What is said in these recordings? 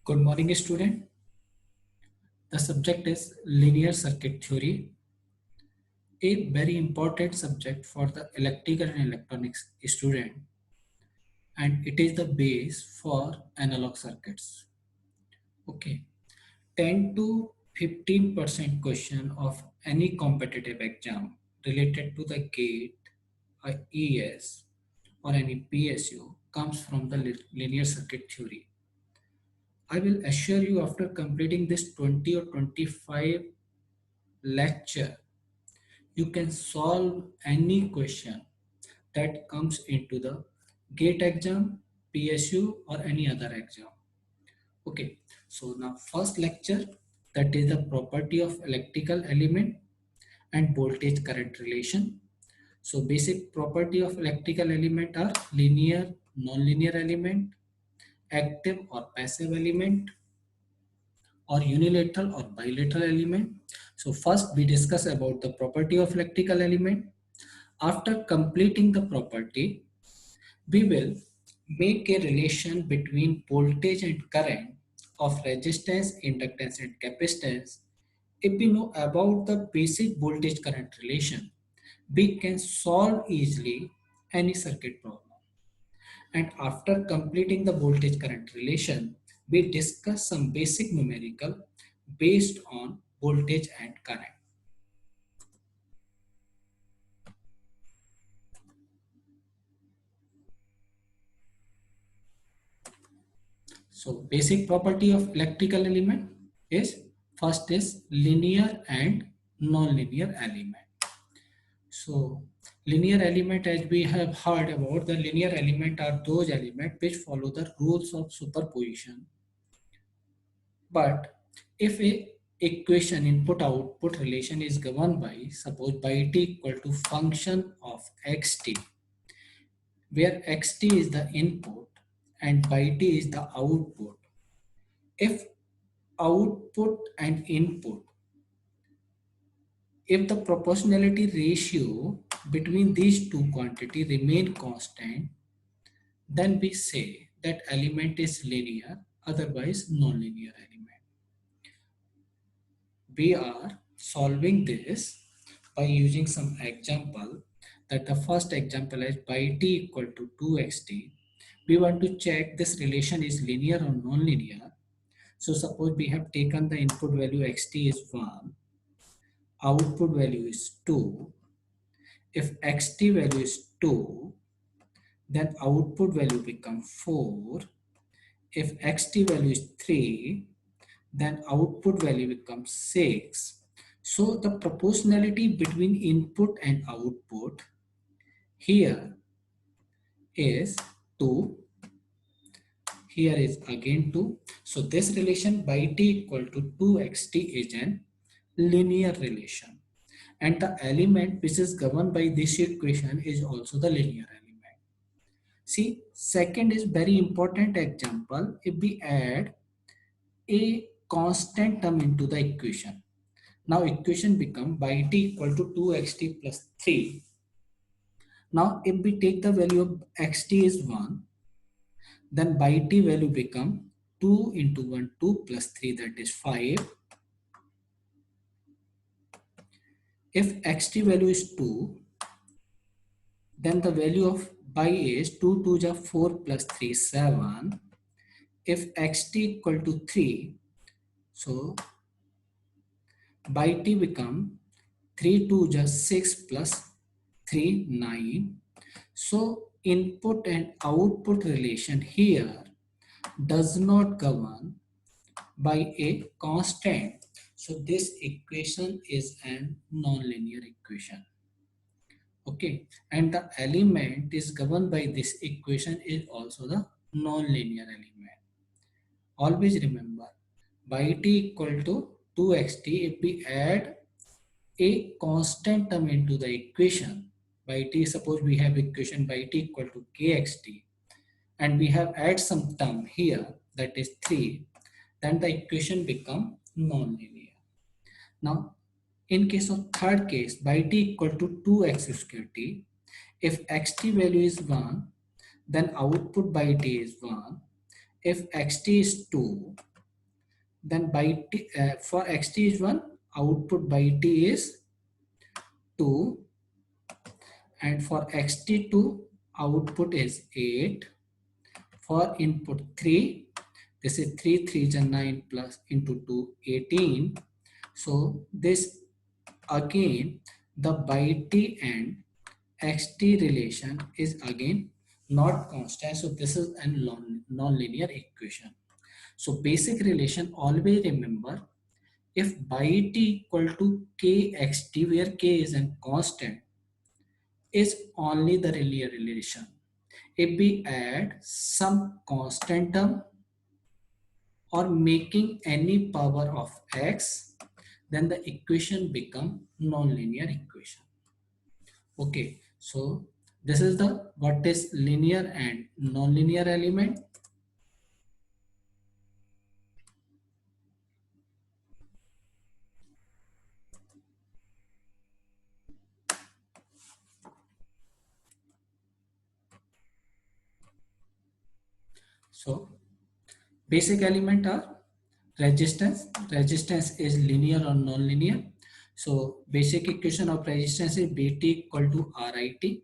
Good morning, student. The subject is linear circuit theory, a very important subject for the electrical and electronics student, and it is the base for analog circuits. Okay, 10 to 15% question of any competitive exam related to the gate, a ES, or any PSU comes from the linear circuit theory. I will assure you after completing this 20 or 25 lecture you can solve any question that comes into the GATE exam, PSU or any other exam. Okay, so now first lecture, that is the property of electrical element and voltage current relation. So basic property of electrical element are linear, non-linear element, active or passive element, or unilateral or bilateral element. So first we discuss about the property of electrical element. After completing the property, we will make a relation between voltage and current of resistance, inductance and capacitance. If we know about the basic voltage current relation, we can solve easily any circuit problem. And after completing the voltage current relation, we discuss some basic numerical based on voltage and current. So basic property of electrical element is first is linear and non-linear element. So linear element, as we have heard about, the linear element are those elements which follow the rules of superposition. But if a equation input output relation is governed by, suppose by t equal to function of xt, where xt is the input and by t is the output. If output and input, if the proportionality ratio between these two quantity remain constant, then we say that element is linear, otherwise non-linear element. We are solving this by using some example. That the first example is by t equal to 2xt. We want to check this relation is linear or non-linear. So suppose we have taken the input value xt is 1, output value is 2. If xt value is 2, then output value becomes 4. If xt value is 3, then output value becomes 6. So the proportionality between input and output here is 2. Here is again 2. So this relation by t equal to 2xt is an linear relation. And the element which is governed by this equation is also the linear element. See, second is very important example. If we add a constant term into the equation, now equation become by t equal to 2xt plus 3. Now if we take the value of xt is 1, then by t value become 2 into 1, 2 plus 3, that is 5. If xt value is 2, then the value of by is 2 2 is 4 plus 3 7. If xt equal to 3, so by t become 3 2 is 6 plus 3 9. So input and output relation here does not govern by a constant. So this equation is an nonlinear equation. Okay, and the element is governed by this equation is also the nonlinear element. Always remember, by t equal to 2xt, if we add a constant term into the equation, by t, suppose we have equation by t equal to kxt, and we have add some term here, that is 3, then the equation become non-linear. Now, in case of third case, by t equal to 2x square t, if xt value is 1, then output by t is 1. If xt is 2, then by t, for xt is 1, output by t is 2, and for xt2 output is 8. For input 3, this is 3, 3 is 9 plus into 2, 18. So this again, the by t and xt relation is again not constant. So this is a non-linear equation. So basic relation, always remember, if by t equal to kxt, where k is a constant, is only the linear relation. If we add some constant term or making any power of x, then the equation become non-linear equation. Okay, so this is the what is linear and non-linear element. So basic element are resistance. Resistance is linear or non-linear. So basic equation of resistance is Bt equal to Rit.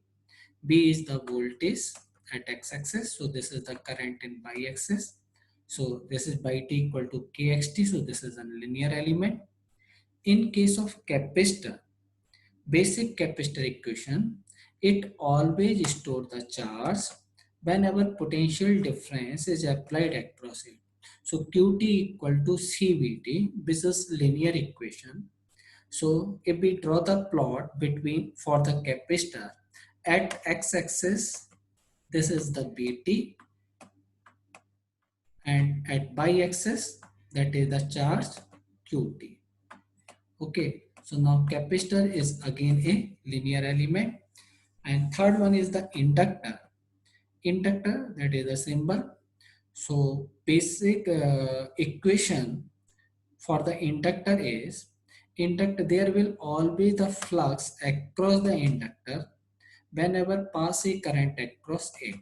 B is the voltage at x-axis. So this is the current in y-axis. So this is by t equal to kxt. So this is a linear element. In case of capacitor, basic capacitor equation, it always stores the charge whenever potential difference is applied across it. So qt equal to cvt, this is linear equation. So if we draw the plot between for the capacitor at x-axis, this is the bt, and at y-axis, that is the charge qt. Okay, so now capacitor is again a linear element, and third one is the inductor. Inductor, that is the symbol. So basic equation for the inductor is, inductor, there will always the flux across the inductor whenever pass a current across it.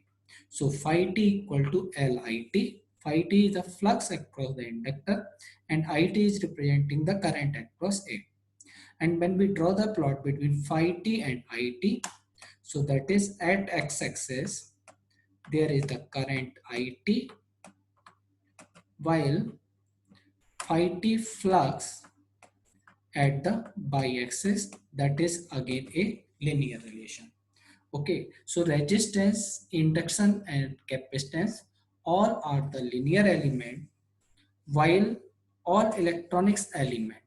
So phi t equal to Lit. Phi t is the flux across the inductor and It is representing the current across it. And when we draw the plot between phi t and It, so that is at x-axis, there is the current It, while phi t flux at the y-axis, that is again a linear relation. Okay, so resistance, induction and capacitance all are the linear element, while all electronics element,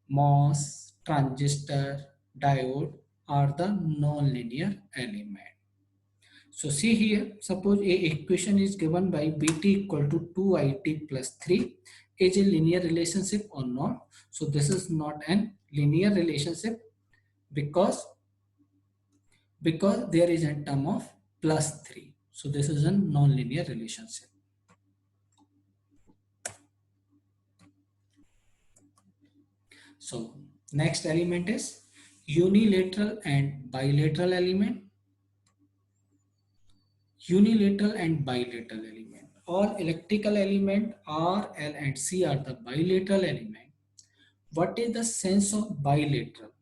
MOS, transistor, diode are the non-linear element. So see here, suppose a equation is given by Bt equal to 2It plus 3, is a linear relationship or not? So this is not an linear relationship because there is a term of plus 3. So this is a non-linear relationship. So next element is unilateral and bilateral element. Unilateral and bilateral element. All electrical element R, L and C are the bilateral element. What is the sense of bilateral?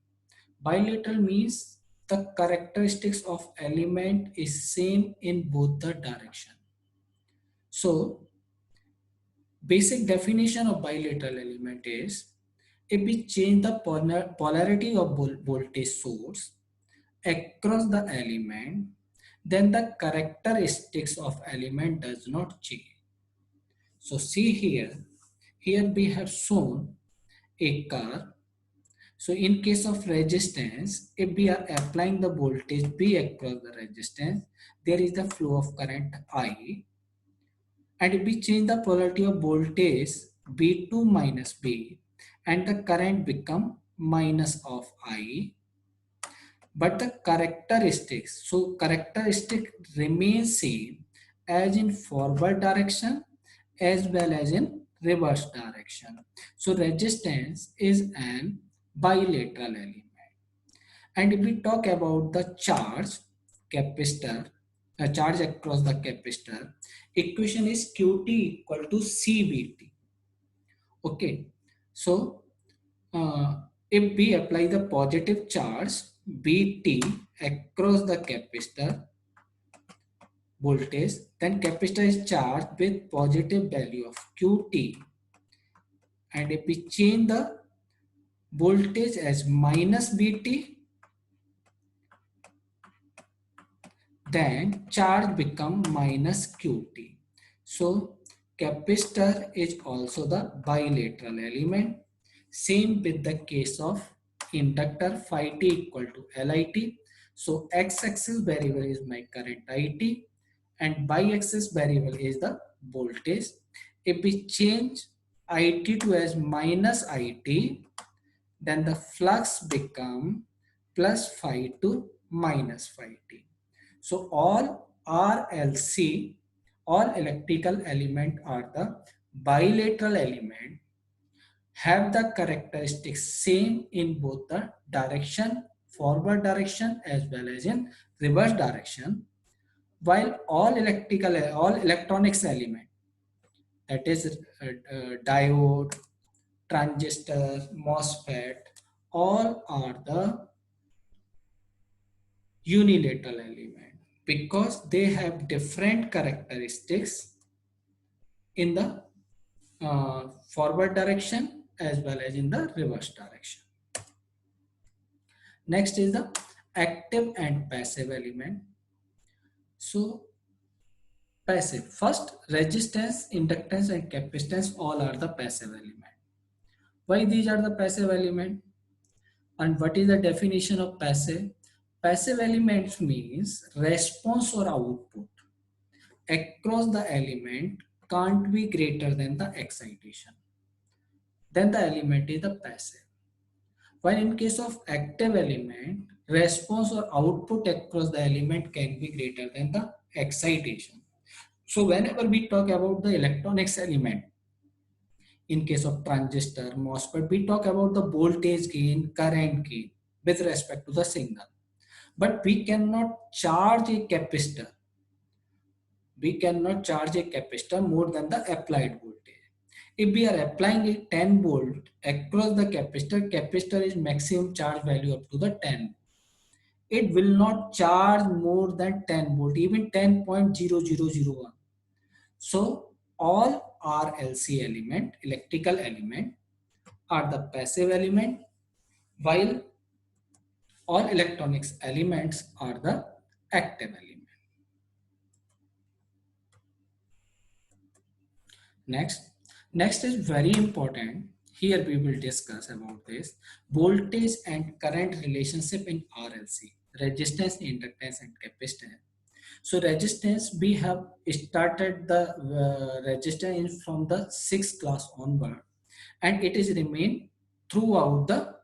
Bilateral means the characteristics of element is same in both the direction. So basic definition of bilateral element is, if we change the polarity of voltage source across the element, then the characteristics of element does not change. So see here, we have shown a curve. So in case of resistance, if we are applying the voltage B across the resistance, there is the flow of current I. And if we change the polarity of voltage B2 minus B, and the current become minus of I, but the characteristics, so characteristic remains same as in forward direction as well as in reverse direction. So resistance is an bilateral element. And if we talk about the charge capacitor, a charge across the capacitor, equation is qt equal to cvt. Okay, so if we apply the positive charge Bt across the capacitor voltage, then capacitor is charged with positive value of Qt, and if we change the voltage as minus Bt, then charge become minus Qt. So capacitor is also the bilateral element. Same with the case of inductor, phi t equal to Lit. So x-axis variable is my current It and y-axis variable is the voltage. If we change It to as minus It, then the flux become plus phi to minus phi t. So all RLC, all electrical element are the bilateral element, have the characteristics same in both the direction, forward direction as well as in reverse direction, while all electronics element, that is diode, transistor, MOSFET, all are the unilateral element because they have different characteristics in the forward direction as well as in the reverse direction. Next is the active and passive element. So passive, first resistance, inductance and capacitance all are the passive element. Why these are the passive element? And what is the definition of passive? Passive elements means response or output across the element can't be greater than the excitation. Then the element is the passive. While in case of active element, response or output across the element can be greater than the excitation. So whenever we talk about the electronics element, in case of transistor, MOSFET, we talk about the voltage gain, current gain with respect to the signal. But we cannot charge a capacitor. We cannot charge a capacitor more than the applied voltage. If we are applying a 10 volt across the capacitor, capacitor is maximum charge value up to the 10. It will not charge more than 10 volt, even 10.0001. So all RLC element, electrical element, are the passive element, while all electronics elements are the active element. Next is very important. Here we will discuss about this voltage and current relationship in RLC, resistance, inductance, and capacitance. So resistance, we have started the resistance from the sixth class onward, and it is remain throughout the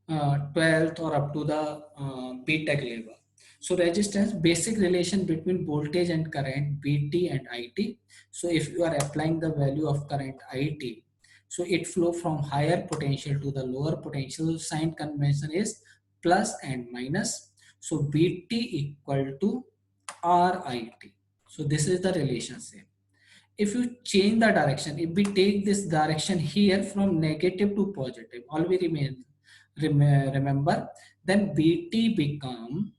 12th or up to the BTech level. So resistance, basic relation between voltage and current, Vt and It. So if you are applying the value of current It, so it flow from higher potential to the lower potential. Sign convention is plus and minus. So Vt equal to Rit. So this is the relationship. If you change the direction, if we take this direction here from negative to positive, all we remember, then Bt become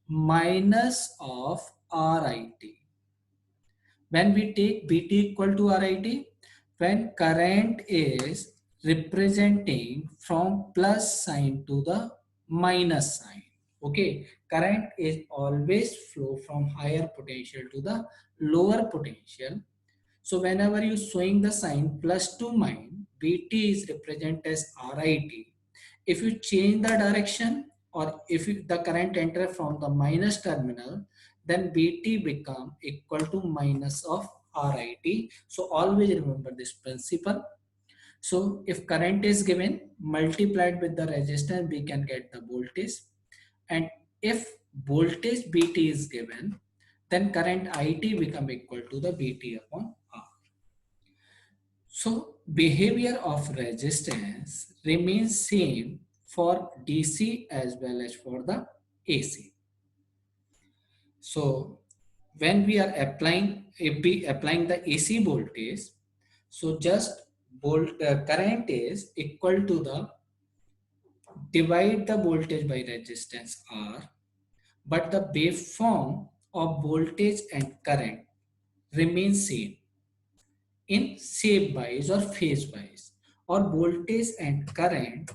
minus of Rit. When we take Bt equal to Rit, when current is representing from plus sign to the minus sign. Okay, current is always flow from higher potential to the lower potential. So whenever you showing the sign plus to minus, Bt is represented as Rit. If you change the direction or if the current enter from the minus terminal, then Bt become equal to minus of Rit. So always remember this principle. So if current is given multiplied with the resistance, we can get the voltage. And if voltage Bt is given, then current It become equal to the Bt upon R. So behavior of resistance remains same for DC as well as for the AC. So when we are applying, if we applying the AC voltage, so just current is equal to the divide the voltage by resistance R, but the waveform of voltage and current remains same in shape wise or phase wise, or voltage and current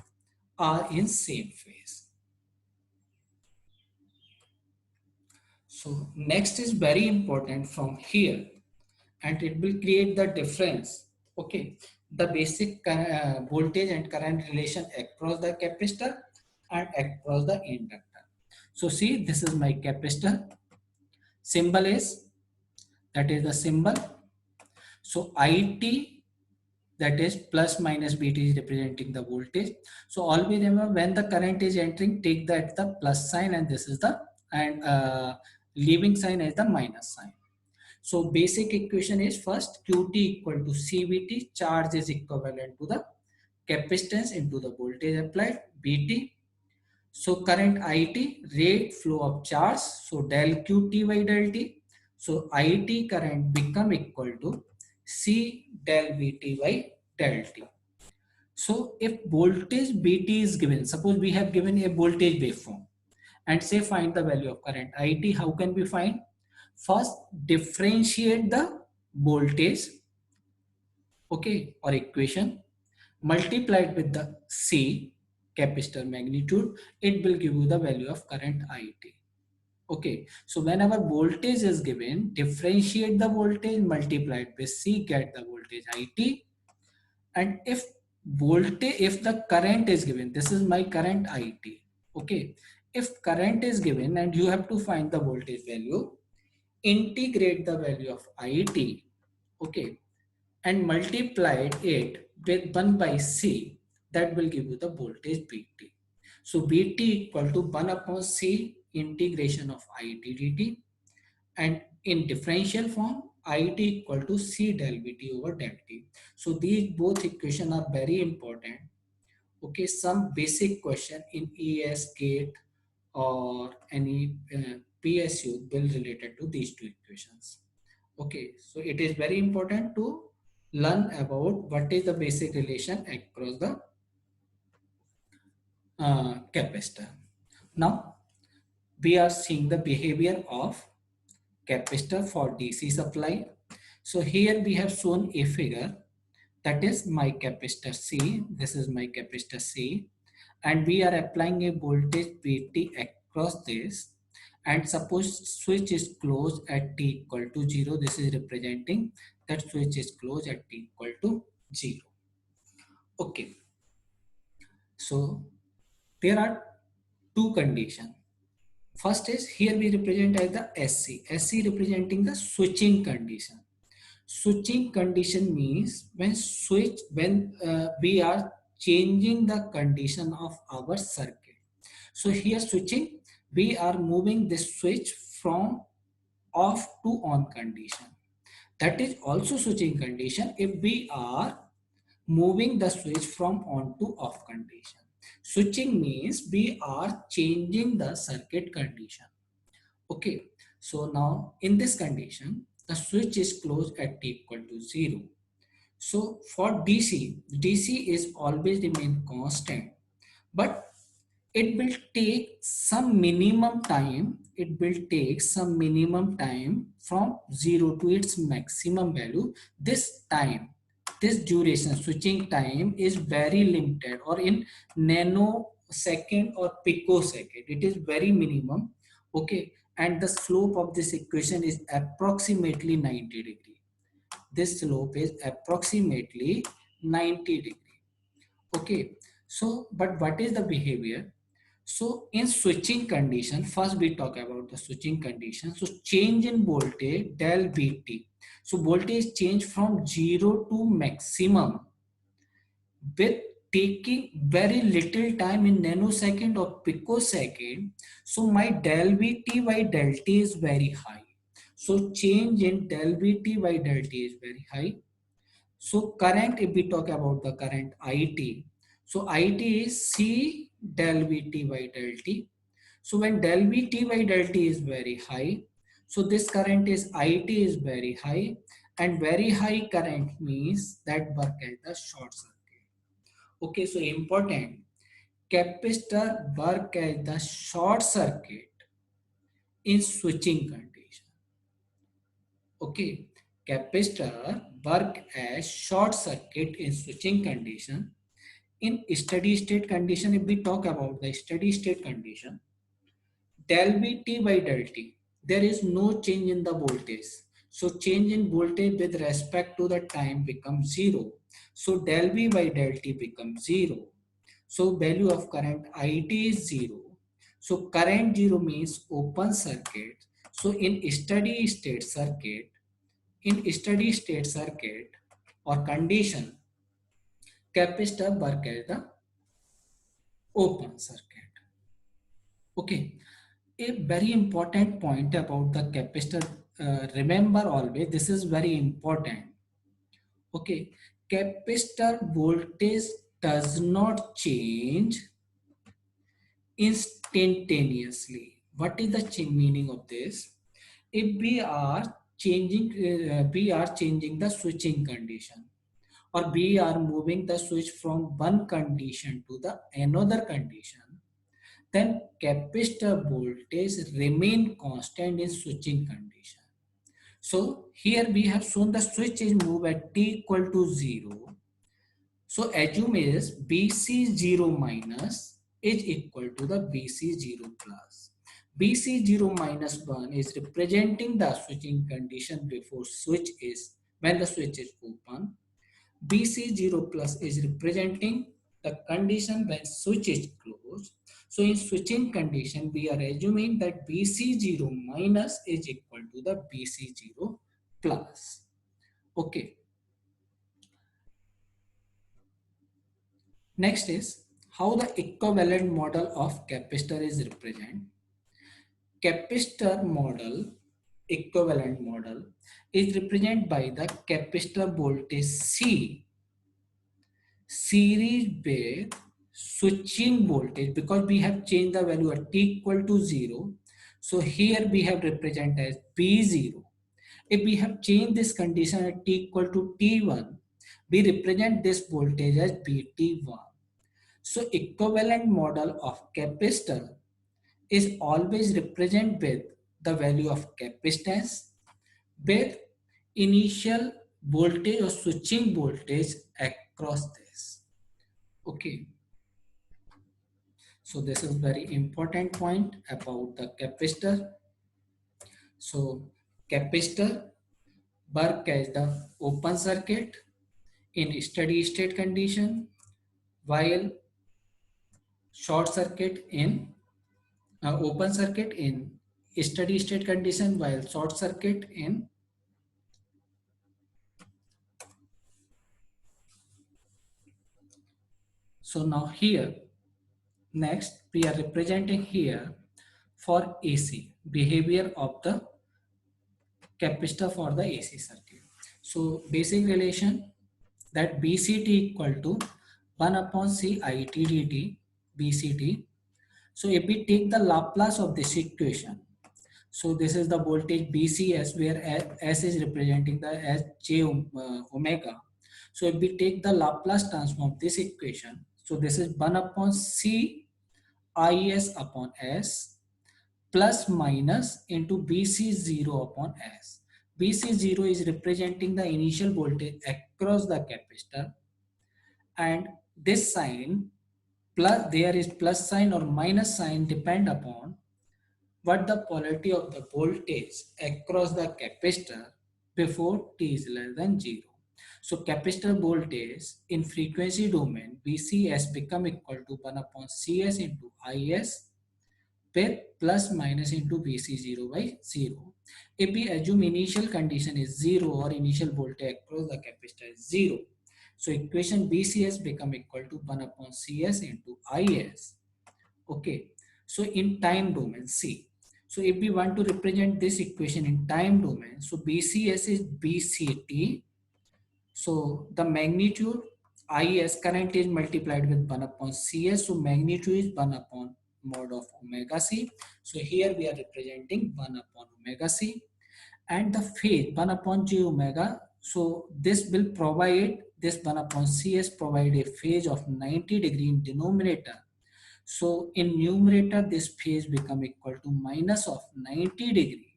are in same phase. So next is very important from here, and it will create the difference. Okay, the basic voltage and current relation across the capacitor and across the inductor. So see, this is my capacitor. Symbol is, that is the symbol. So IT, that is plus minus BT, is representing the voltage. So always remember, when the current is entering, take that the plus sign, and this is the, and leaving sign as the minus sign. So basic equation is, first QT equal to CVT, charge is equivalent to the capacitance into the voltage applied, BT. So current IT, rate flow of charge, so del QT by del T. So IT current become equal to C del VT by del T. So if voltage BT is given, suppose we have given a voltage waveform, and say find the value of current IT, how can we find? First, differentiate the voltage, okay, or equation, multiplied with the C, capacitor magnitude, it will give you the value of current IT. Okay, so whenever voltage is given, differentiate the voltage, multiplied with C, get the voltage IT. And if the current is given, this is my current IT. Okay, if current is given and you have to find the voltage value, integrate the value of IT, okay, and multiplied it with 1 by C, that will give you the voltage BT. So BT equal to 1 upon C integration of IT dt, and in differential form IT equal to C del VT over del T. So these both equations are very important. Okay, some basic question in ES gate or any PSU will related to these two equations. Okay, so it is very important to learn about what is the basic relation across the capacitor. Now we are seeing the behavior of capacitor for DC supply. So here we have shown a figure, that is my capacitor C. This is my capacitor C, and we are applying a voltage VT across this, and suppose switch is closed at T equal to 0. This is representing that switch is closed at T equal to 0. Okay, so there are two conditions. First is, here we represent as the SC. SC representing the switching condition. Switching condition means when we are changing the condition of our circuit. So here switching, we are moving this switch from off to on condition. That is also switching condition if we are moving the switch from on to off condition. Switching means we are changing the circuit condition. Okay, so now in this condition, the switch is closed at T equal to 0. So for DC is always remain constant, but it will take some minimum time. It will take some minimum time from 0 to its maximum value. This time, this duration, switching time is very limited, or in nanosecond or picosecond. It is very minimum. Okay, and the slope of this equation is approximately 90 degree. This slope is approximately 90 degree. Okay, so but what is the behavior? So in switching condition, first we talk about the switching condition. So change in voltage del VT. So voltage change from 0 to maximum with taking very little time in nanosecond or picosecond. So my del VT by del T is very high. So change in del VT by del T is very high. So current, if we talk about the current IT, so IT is C del VT by del T. So when del VT by del T is very high, so this current is IT is very high, and very high current means that work as the short circuit. Okay, so important. Capacitor work as the short circuit in switching condition. Okay, capacitor work as short circuit in switching condition. In steady state condition, if we talk about the steady state condition, del V T by del T, there is no change in the voltage. So change in voltage with respect to the time becomes zero. So del V by del T becomes zero. So value of current IT is zero. So current zero means open circuit. So in steady state circuit or condition, capacitor work as the open circuit. Okay. A very important point about the capacitor, remember always, this is very important. Okay, capacitor voltage does not change instantaneously. What is the meaning of this? If we are changing the switching condition, or we are moving the switch from one condition to the another condition, then capacitor voltage remain constant in switching condition. So here we have shown the switch is moved at t equal to 0. So assume is BC0 minus is equal to the BC0 plus. BC0 minus 1 is representing the switching condition before switch is when the switch is open. BC0 plus is representing the condition when switch is closed. So in switching condition, we are assuming that BC0 minus is equal to the BC0 plus. Okay. Next is how the equivalent model of capacitor is represented. Capacitor model, equivalent model, is represented by the capacitor voltage C series with switching voltage, because we have changed the value at t equal to 0. So here we have represent as B0. If we have changed this condition at t equal to T1, we represent this voltage as BT1. So equivalent model of capacitor is always represent with the value of capacitance with initial voltage or switching voltage across this. Okay, so this is very important point about the capacitor. So capacitor work as the open circuit in steady state condition, while short circuit in open circuit in steady state condition, while short circuit in. So now here, next we are representing here for AC behavior of the capacitor for the AC circuit. So basic relation that BCT equal to 1 upon C IT dt BCT. So if we take the Laplace of this equation, so this is the voltage BCS where S is representing the as j omega. So if we take the Laplace transform of this equation, so this is 1 upon C IS upon S plus minus into BC0 upon S. BC0 is representing the initial voltage across the capacitor, and this sign plus there is plus sign or minus sign depend upon what the polarity of the voltage across the capacitor before t is less than 0. So capacitor voltage in frequency domain VCS become equal to 1 upon CS into IS with plus minus into VC0 by 0. If we assume initial condition is 0 or initial voltage across the capacitor is 0, so equation BCS become equal to 1 upon CS into IS. Okay, so in time domain C. So if we want to represent this equation in time domain, so BCS is BCT. So the magnitude IS current is multiplied with 1 upon CS. So magnitude is 1 upon mod of omega C. So here we are representing 1 upon omega C. and the phase 1 upon j omega. So this will provide, this 1 upon cs provide a phase of 90 degree in denominator. So in numerator, this phase become equal to minus of 90 degree.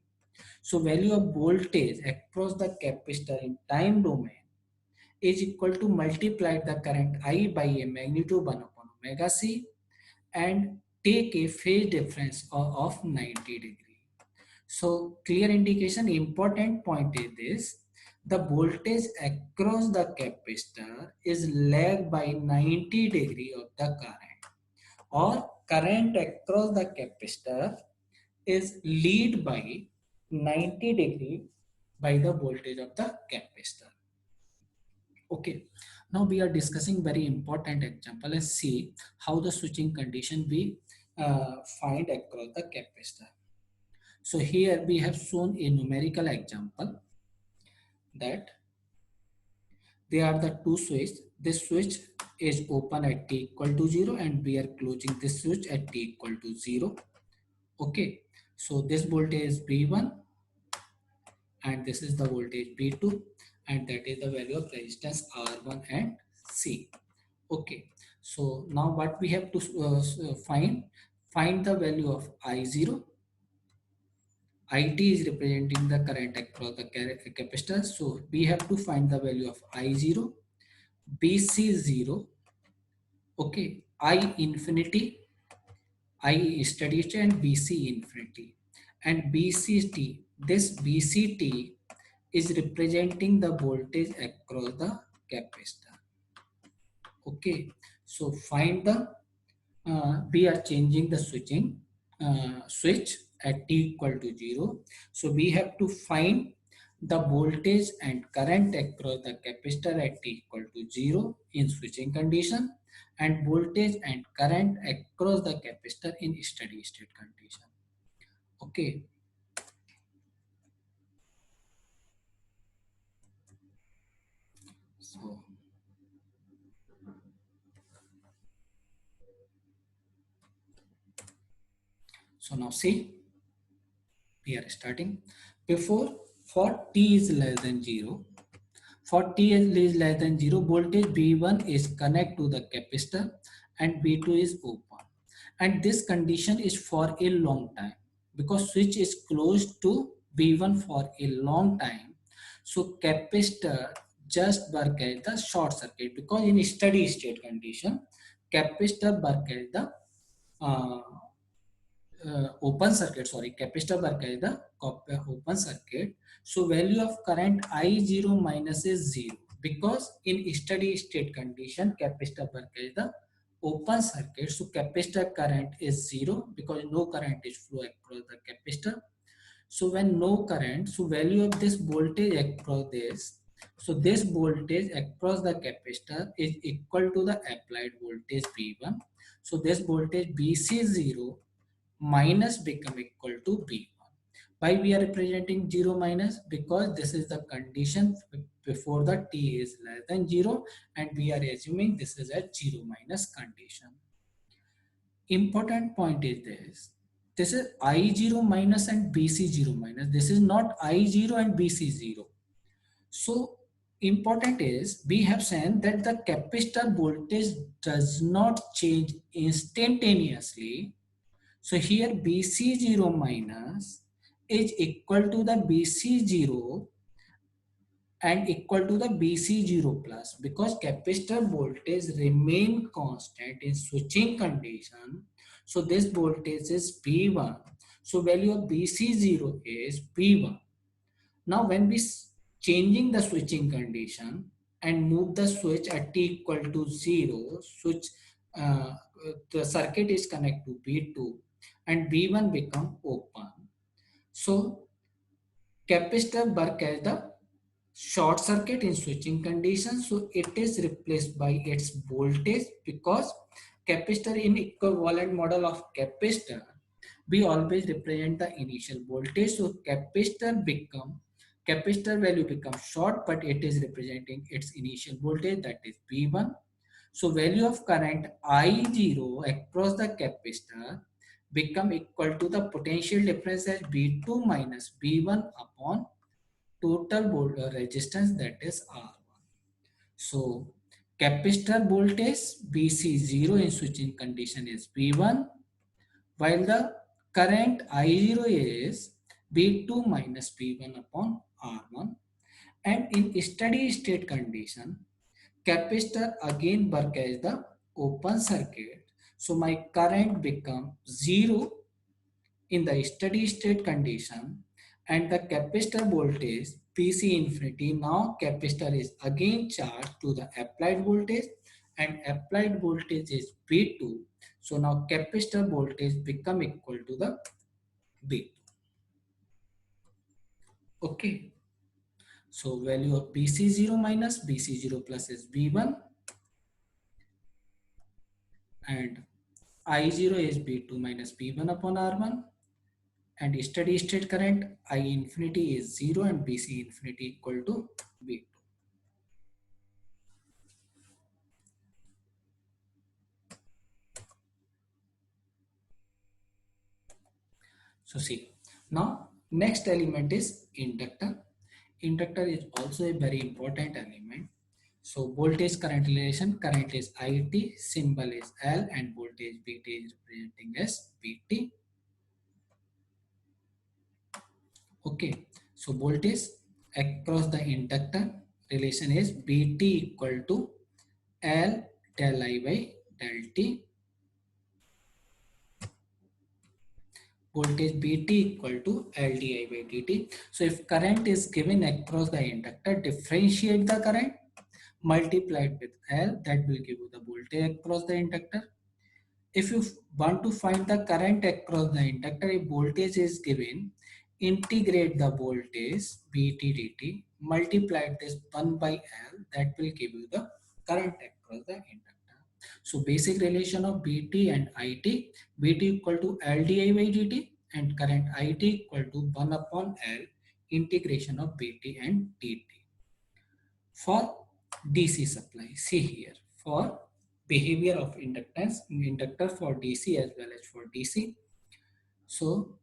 So value of voltage across the capacitor in time domain is equal to multiply the current I by a magnitude 1 upon omega c and take a phase difference of 90 degree. So clear indication, important point is this: the voltage across the capacitor is lag by 90 degree of the current, or current across the capacitor is lead by 90 degree by the voltage of the capacitor. Okay, now we are discussing very important example. Let's see how the switching condition we find across the capacitor. So here we have shown a numerical example that there are the two switches. This switch is open at t equal to 0 and we are closing this switch at t equal to 0. Okay, so this voltage is V1 and this is the voltage V2 and that is the value of resistance R1 and C. Okay, so now what we have to find the value of I0. IT is representing the current across the capacitor. So we have to find the value of I0, BC0, okay, I infinity, I steady state and BC infinity. And BCT, this BCT is representing the voltage across the capacitor. Okay, so find the, we are changing the switch at t equal to 0. So we have to find the voltage and current across the capacitor at t equal to 0 in switching condition, and voltage and current across the capacitor in steady state condition. Okay, so now see, we are starting. Before, for t is less than 0, for t is less than 0, voltage V1 is connect to the capacitor and V2 is open. And this condition is for a long time because switch is closed to V1 for a long time. So capacitor just work as the short circuit, because in steady state condition, capacitor work as the uh, open circuit, sorry, capacitor work as the open circuit. So value of current I0 minus is 0, because in steady state condition capacitor work as the open circuit. So capacitor current is 0 because no current is flow across the capacitor. So when no current, so value of this voltage across this, so this voltage across the capacitor is equal to the applied voltage V1. So this voltage VC0 minus become equal to V1. Why we are representing 0 minus? Because this is the condition before the t is less than 0 and we are assuming this is a 0 minus condition. Important point is this. This is I0 minus and BC0 minus. This is not I0 and BC0. So important is, we have seen that the capacitor voltage does not change instantaneously. So here BC0 minus is equal to the BC0 and equal to the BC0 plus, because capacitor voltage remain constant in switching condition. So this voltage is V1. So value of BC0 is V1. Now when we changing the switching condition and move the switch at t equal to 0, switch uh, the circuit is connected to V2 and V1 become open. So capacitor work as the short circuit in switching condition. So it is replaced by its voltage, because capacitor in equivalent model of capacitor, we always represent the initial voltage. So capacitor value becomes short, but it is representing its initial voltage, that is V1. So value of current I0 across the capacitor become equal to the potential difference as V2 minus V1 upon total resistance, that is R1. So capacitor voltage BC0 in switching condition is V1, while the current I0 is V2 minus V1 upon R1. And in steady state condition, capacitor again work as the open circuit. So my current become 0 in the steady state condition, and the capacitor voltage PC infinity, now capacitor is again charged to the applied voltage, and applied voltage is V2. So now capacitor voltage become equal to the V2. Okay. So value of BC0 minus BC0 plus is V1, and I0 is B2 minus B1 upon R1, and steady state current I infinity is 0 and BC infinity equal to V2. So see, now next element is inductor. Inductor is also a very important element. So voltage current relation, current is IT, symbol is L, and voltage VT is representing as VT. Okay, so voltage across the inductor relation is VT equal to L del I by del T. Voltage Vt equal to LdI by dt. So if current is given across the inductor, differentiate the current, multiply it with L, that will give you the voltage across the inductor. If you want to find the current across the inductor, if voltage is given, integrate the voltage Vt dt, multiply this 1 by L, that will give you the current across the inductor. So basic relation of Vt and It, Vt equal to LdI by dt, and current It equal to 1 upon L integration of Vt and dt. For DC supply, see here, for behavior of inductance, inductor for DC as well as for DC. So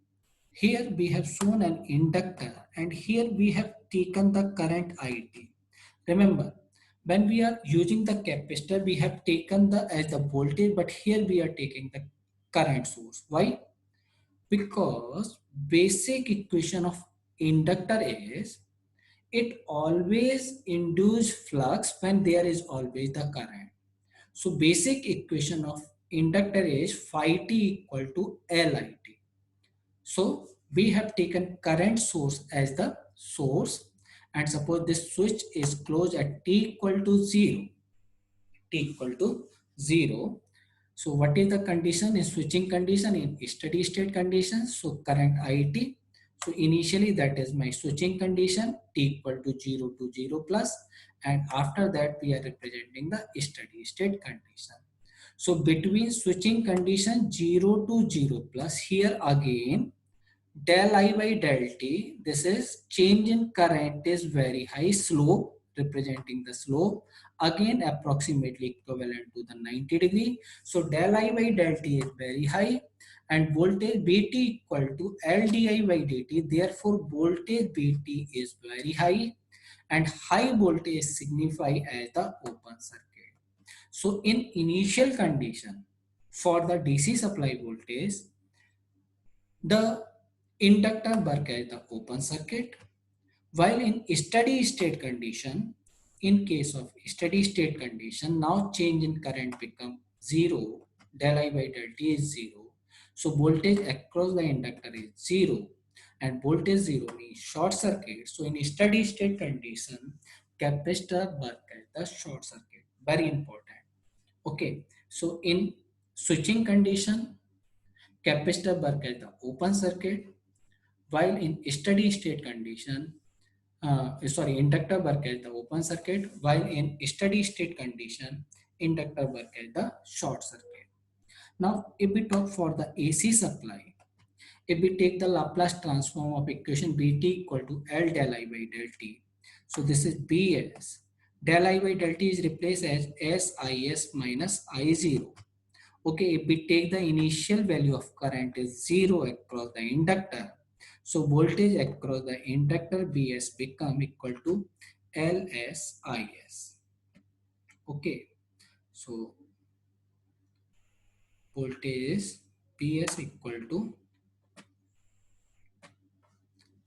here we have shown an inductor, and here we have taken the current IT. Remember, when we are using the capacitor, we have taken the as the voltage, but here we are taking the current source. Why? Because basic equation of inductor is it always induce flux when there is always the current. So basic equation of inductor is phi t equal to Lit. So we have taken current source as the source, and suppose this switch is closed at t equal to 0. T equal to 0. So what is the condition in switching condition? In steady state condition, so current IT. So initially that is my switching condition, t equal to 0 to 0 plus, and after that we are representing the steady state condition. So between switching condition 0 to 0 plus, here again del I by del T, this is change in current is very high, slope representing the slope, again approximately equivalent to the 90 degree. So del I by del T is very high, and voltage Vt equal to LdI by dt. Therefore voltage Vt is very high, and high voltage signify as the open circuit. So in initial condition for the DC supply voltage, the inductor work as the open circuit, while in steady state condition, in case of steady state condition, now change in current become 0, del I by del T is 0. So voltage across the inductor is 0, and voltage 0 means short circuit. So in steady state condition, capacitor work as the short circuit. Very important. Okay, so in switching condition, capacitor work as the open circuit, while in steady state condition, inductor work as the open circuit, while in steady state condition, inductor work as the short circuit. Now, if we talk for the AC supply, if we take the Laplace transform of equation Bt equal to L del I by del T, so this is Bs. Del I by del T is replaced as SIS minus I0. Okay, if we take the initial value of current is 0 across the inductor, So voltage across the inductor Bs become equal to LSIs. Okay, so voltage is Bs equal to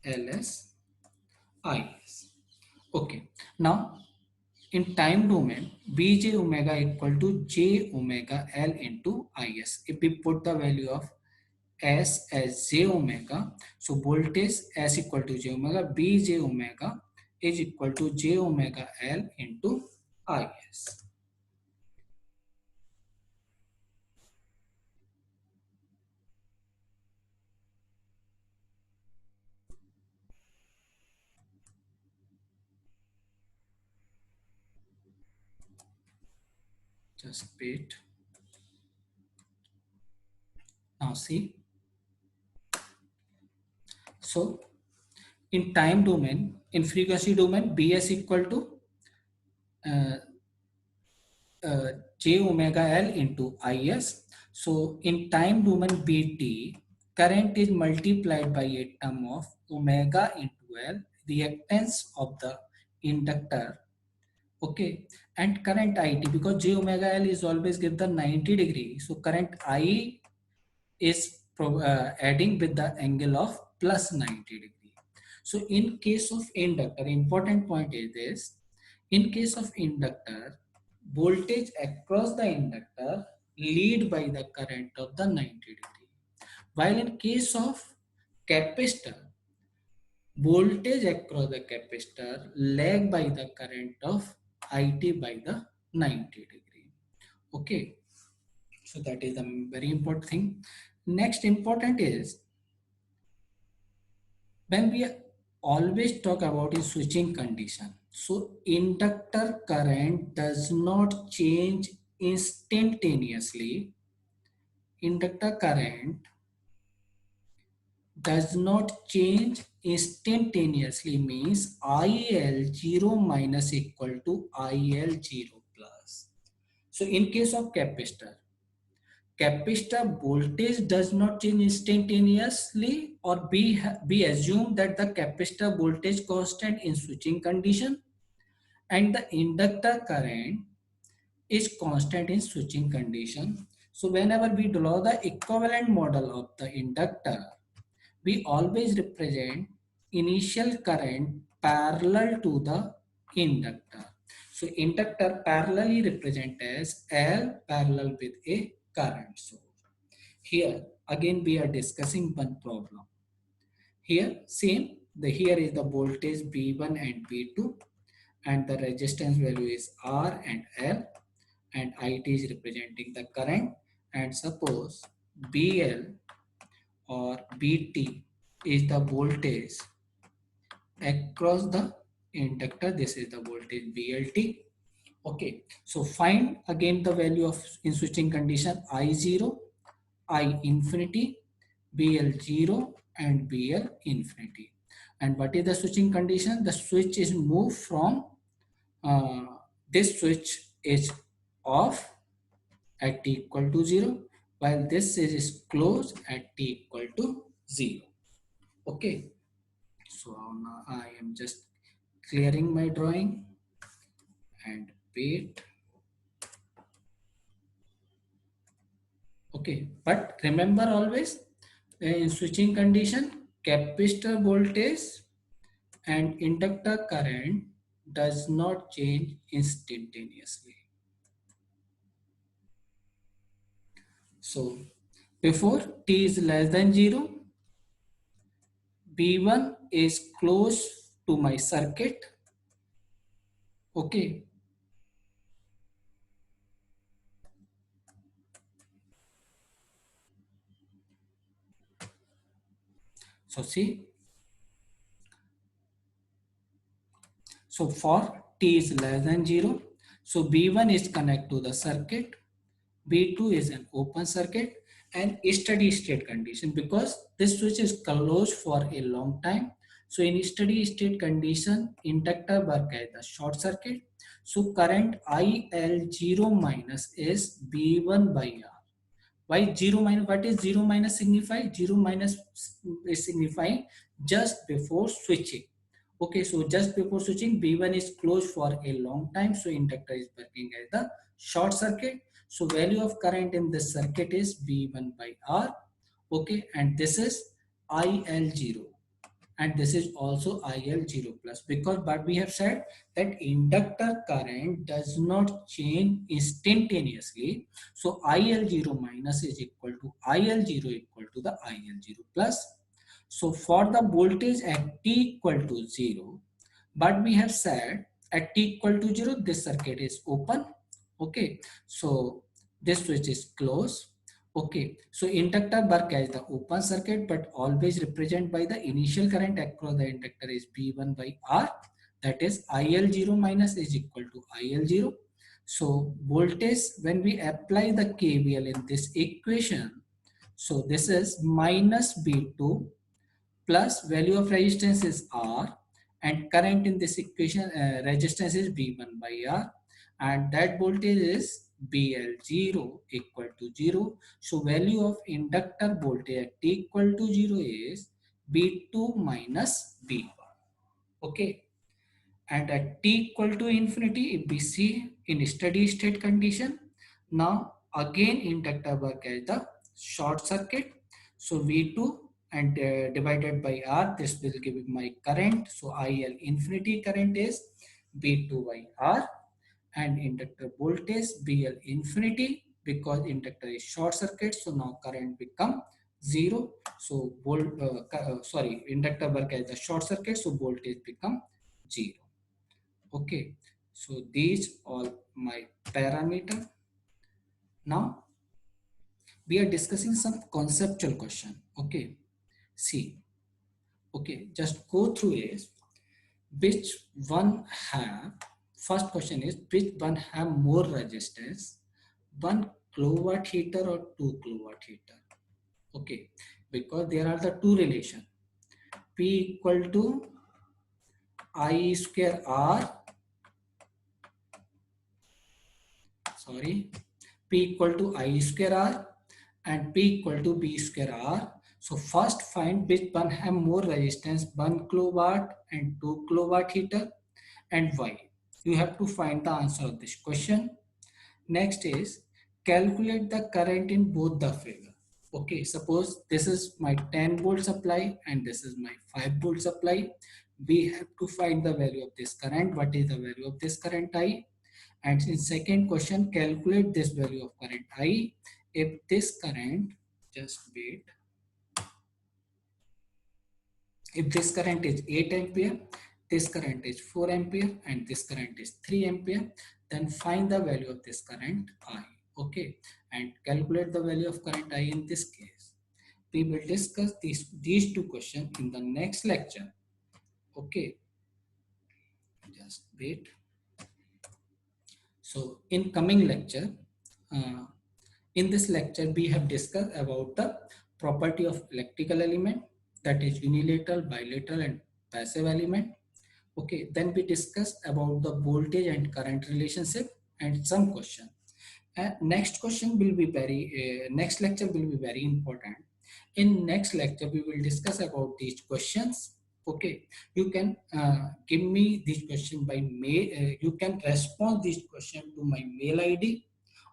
LSIs. Okay, now in time domain, Bj omega equal to J omega L into Is. If we put the value of S as J omega, so voltage S equal to J omega, Bj omega is equal to J omega L into Is. Just wait. Now see. So in time domain, in frequency domain, Bs equal to uh, j omega L into Is. So in time domain Bt, current is multiplied by a term of omega into L, reactance of the inductor. Okay, and current It, because j omega L is always give the 90 degree. So current I is adding with the angle of plus 90 degree. So in case of inductor, important point is this: in case of inductor, voltage across the inductor lead by the current of the 90 degree. While in case of capacitor, voltage across the capacitor lag by the current of IT by the 90 degree. Okay, so that is a very important thing. Next important is when we always talk about a switching condition. So inductor current does not change instantaneously. Inductor current does not change instantaneously means IL0 minus equal to IL0 plus. So in case of capacitor voltage does not change instantaneously, or we assume that the capacitor voltage constant in switching condition and the inductor current is constant in switching condition. So whenever we draw the equivalent model of the inductor, we always represent initial current parallel to the inductor. So inductor parallelly represent as L parallel with a current source. Here again we are discussing one problem. Here same, here is the voltage V1 and V2 and the resistance value is R and L, and IT is representing the current, and suppose BL or BT is the voltage across the inductor. This is the voltage VLT. Okay, so find again the value of in switching condition I0, I infinity, BL0 and BL infinity. And what is the switching condition? The switch is moved from uh, this switch is off at t equal to 0, while this is closed at t equal to 0. Okay, so now I am just clearing my drawing and wait. Okay, but remember always in switching condition, capacitor voltage and inductor current does not change instantaneously. So before t is less than 0, B1 is close to my circuit. Okay, so see, so for t is less than 0, so B1 is connected to the circuit, B2 is an open circuit, and steady state condition, because this switch is closed for a long time. So in steady state condition, inductor work as the short circuit. So current IL0 minus is B1 by R. Why 0 minus? What is 0 minus signify? 0 minus is signifying just before switching. Okay, so just before switching, B1 is closed for a long time, so inductor is working as the short circuit. So value of current in this circuit is B1 by R. Okay, and this is IL0, and this is also IL0 plus, because but we have said that inductor current does not change instantaneously. So IL0 minus is equal to IL0 equal to the IL0 plus. So for the voltage at t equal to 0, but we have said at t equal to 0, this circuit is open. Okay, so this switch is closed. Okay, so inductor work as the open circuit, but always represented by the initial current across the inductor is B1 by R. That is IL0 minus is equal to IL0. So voltage, when we apply the KVL in this equation, so this is minus B2 plus value of resistance is R, and current in this equation resistance is B1 by R, and that voltage is BL0 equal to 0. So value of inductor voltage at t equal to 0 is B2 minus B1. Okay, and at t equal to infinity, if we see in steady state condition, now again inductor work as the short circuit. So V2 and divided by R, this will give my current. So IL infinity current is B2 by R, and inductor voltage BL infinity, because inductor is short circuit, so now current become 0. So inductor work as the short circuit, so voltage become 0. Okay, so these all my parameter. Now we are discussing some conceptual question. Okay, see, okay, just go through is which one have, first question is which one have more resistance, 1 kilowatt heater or 2 kilowatt heater. Okay, because there are the two relation, P equal to I square R, sorry, P equal to I square R and P equal to B square R. So first find which one have more resistance, 1 kilowatt and 2 kilowatt heater, and why. You have to find the answer of this question. Next is calculate the current in both the figure. Okay, suppose this is my 10 volt supply and this is my 5 volt supply. We have to find the value of this current. What is the value of this current I? And in second question, calculate this value of current I. If this current, just wait, if this current is 8 ampere, this current is 4 ampere, and this current is 3 ampere, then find the value of this current I. Okay, and calculate the value of current I in this case. We will discuss these two questions in the next lecture. Okay, just wait. So in coming lecture, uh, in this lecture, we have discussed about the property of electrical element, that is unilateral, bilateral, and passive element. Okay, then we discuss about the voltage and current relationship and some question. Next question will be next lecture will be very important. In next lecture, we will discuss about these questions. Okay, you can give me this question by mail. You can respond this question to my mail ID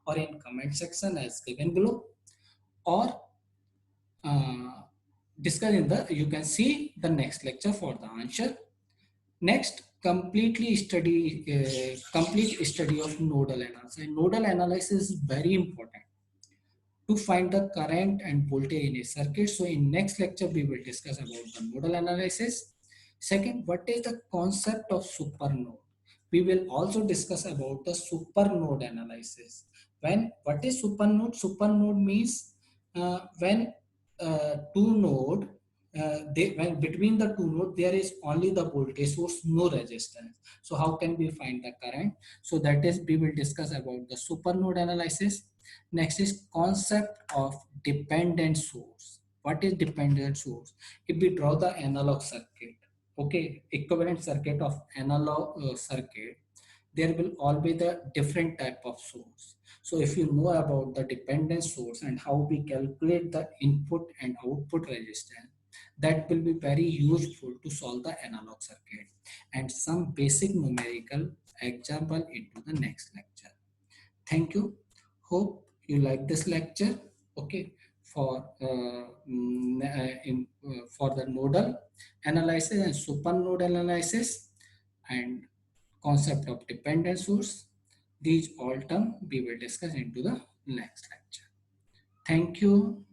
or in comment section as given below, or uh, discuss in the, you can see the next lecture for the answer. Next, complete study of nodal analysis. Nodal analysis is very important to find the current and voltage in a circuit. So in next lecture, we will discuss about the nodal analysis. Second, what is the concept of supernode? We will also discuss about the supernode analysis. What is supernode? Supernode means when two node, when between the two node there is only the voltage source, no resistance. So how can we find the current? So that is, we will discuss about the supernode analysis. Next is concept of dependent source. What is dependent source? If we draw the analog circuit, okay, equivalent circuit of analog circuit, there will always the different type of source. So if you know about the dependent source and how we calculate the input and output resistance, that will be very useful to solve the analog circuit and some basic numerical example into the next lecture. Thank you. Hope you like this lecture. Okay, for for the nodal analysis and supernodal analysis and concept of dependent source. These all terms we will discuss into the next lecture. Thank you.